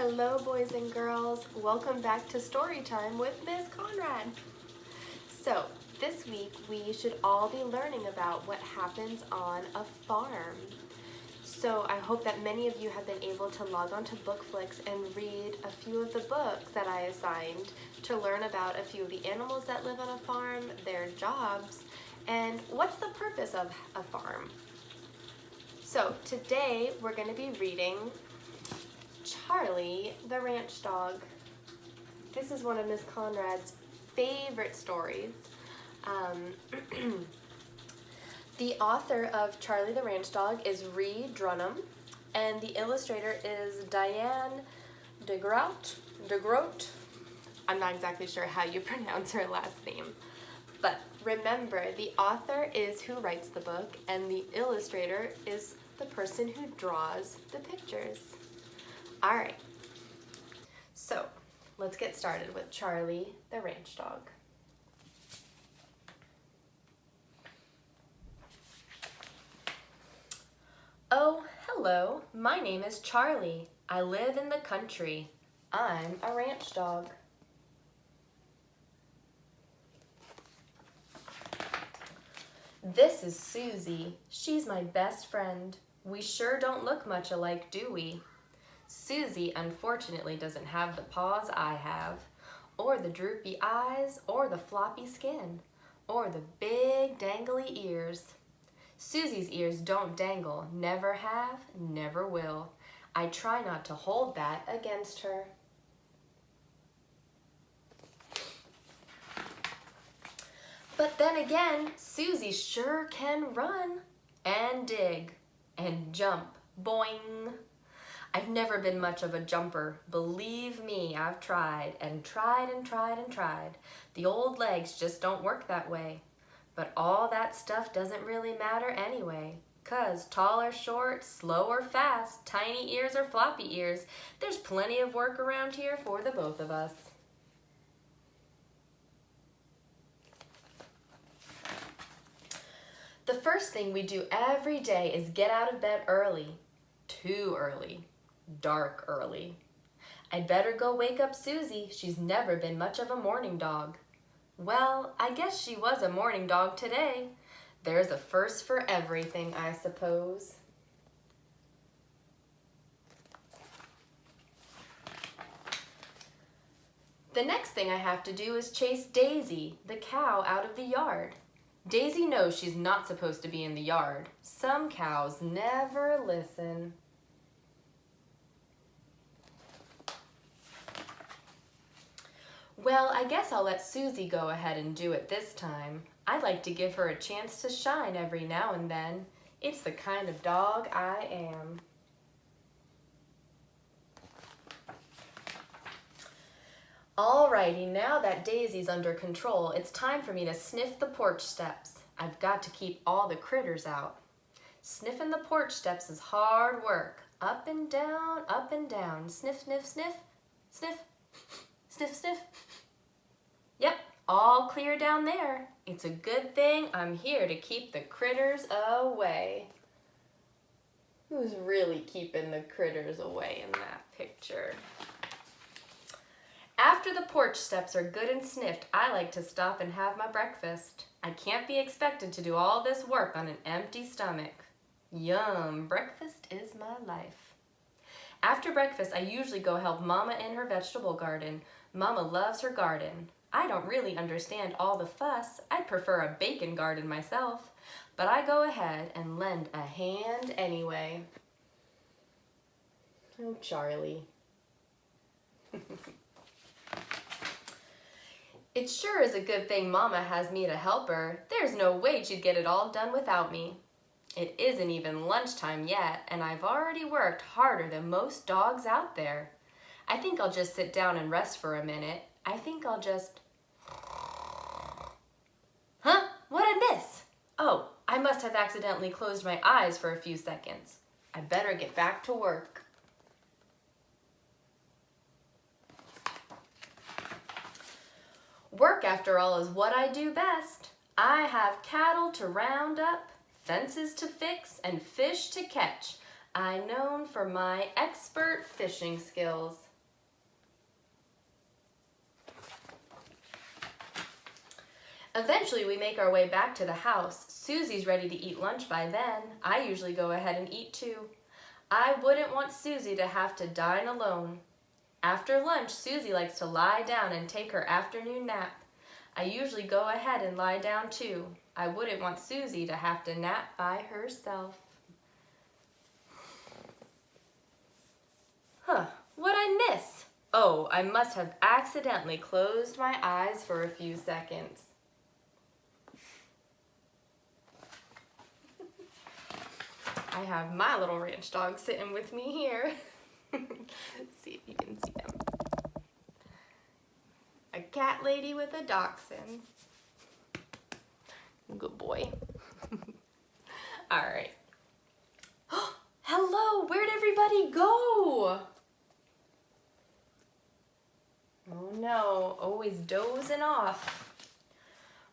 Hello, boys and girls. Welcome back to Story Time with Miss Conrad. So, this week we should all be learning about what happens on a farm. So, I hope that many of you have been able to log on to BookFlix and read a few of the books that I assigned to learn about a few of the animals that live on a farm, their jobs, and what's the purpose of a farm. So, today we're going to be reading Charlie the Ranch Dog. This is one of Miss Conrad's favorite stories. The author of Charlie the Ranch Dog is Ree Drummond, and the illustrator is Diane deGroat. I'm not exactly sure how you pronounce her last name. But remember, the author is who writes the book, and the illustrator is the person who draws the pictures. All right, so let's get started with Charlie the Ranch Dog. Oh, hello, my name is Charlie. I live in the country. I'm a ranch dog. This is Susie. She's my best friend. We sure don't look much alike, do we? Susie unfortunately doesn't have the paws I have, or the droopy eyes, or the floppy skin, or the big dangly ears. Susie's ears don't dangle, never have, never will. I try not to hold that against her. But then again, Susie sure can run and dig and jump, boing. I've never been much of a jumper. Believe me, I've tried and tried and tried and tried. The old legs just don't work that way. But all that stuff doesn't really matter anyway. 'Cause tall or short, slow or fast, tiny ears or floppy ears, there's plenty of work around here for the both of us. The first thing we do every day is get out of bed early. Too early. Dark early. I'd better go wake up Susie. She's never been much of a morning dog. Well, I guess she was a morning dog today. There's a first for everything, I suppose. The next thing I have to do is chase Daisy, the cow, out of the yard. Daisy knows she's not supposed to be in the yard. Some cows never listen. Well, I guess I'll let Susie go ahead and do it this time. I'd like to give her a chance to shine every now and then. It's the kind of dog I am. Alrighty, now that Daisy's under control, it's time for me to sniff the porch steps. I've got to keep all the critters out. Sniffing the porch steps is hard work. Up and down, sniff, sniff, sniff, sniff, sniff, sniff. Yep, all clear down there. It's a good thing I'm here to keep the critters away. Who's really keeping the critters away in that picture? After the porch steps are good and sniffed, I like to stop and have my breakfast. I can't be expected to do all this work on an empty stomach. Yum, breakfast is my life. After breakfast, I usually go help Mama in her vegetable garden. Mama loves her garden. I don't really understand all the fuss. I'd prefer a bacon garden myself, but I go ahead and lend a hand anyway. Oh, Charlie. It sure is a good thing Mama has me to help her. There's no way she'd get it all done without me. It isn't even lunchtime yet, and I've already worked harder than most dogs out there. I think I'll just sit down and rest for a minute. I think I'll just... Huh? What'd I miss? Oh, I must have accidentally closed my eyes for a few seconds. I better get back to work. Work, after all, is what I do best. I have cattle to round up, fences to fix, and fish to catch. I'm known for my expert fishing skills. Eventually, we make our way back to the house. Susie's ready to eat lunch by then. I usually go ahead and eat too. I wouldn't want Susie to have to dine alone. After lunch, Susie likes to lie down and take her afternoon nap. I usually go ahead and lie down too. I wouldn't want Susie to have to nap by herself. What'd I miss? Oh, I must have accidentally closed my eyes for a few seconds. I have my little ranch dog sitting with me here. Let's see if you can see him. A cat lady with a dachshund. Good boy. All right. Hello, where'd everybody go? Oh no, always dozing off.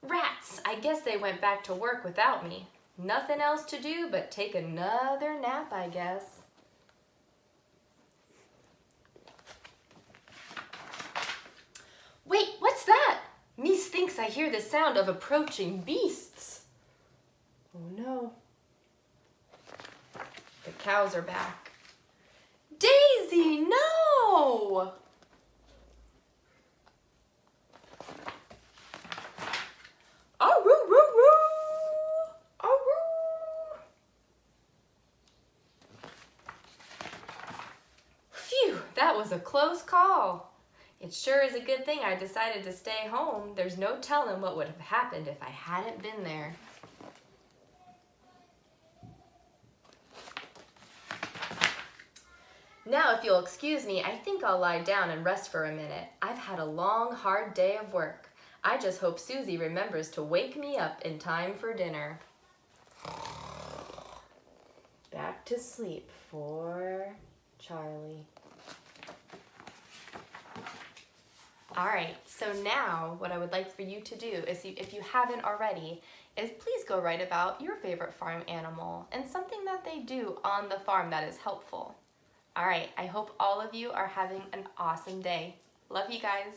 Rats, I guess they went back to work without me. Nothing else to do but take another nap, I guess. Wait, what's that? Mies thinks I hear the sound of approaching beasts. Oh no. The cows are back. Daisy, no! Oh, woo, woo, woo! Oh, woo! Phew, that was a close call. It sure is a good thing I decided to stay home. There's no telling what would have happened if I hadn't been there. Now, if you'll excuse me, I think I'll lie down and rest for a minute. I've had a long, hard day of work. I just hope Susie remembers to wake me up in time for dinner. Back to sleep for Charlie. All right, so now what I would like for you to do is, if you haven't already, is please go write about your favorite farm animal and something that they do on the farm that is helpful. All right, I hope all of you are having an awesome day. Love you guys.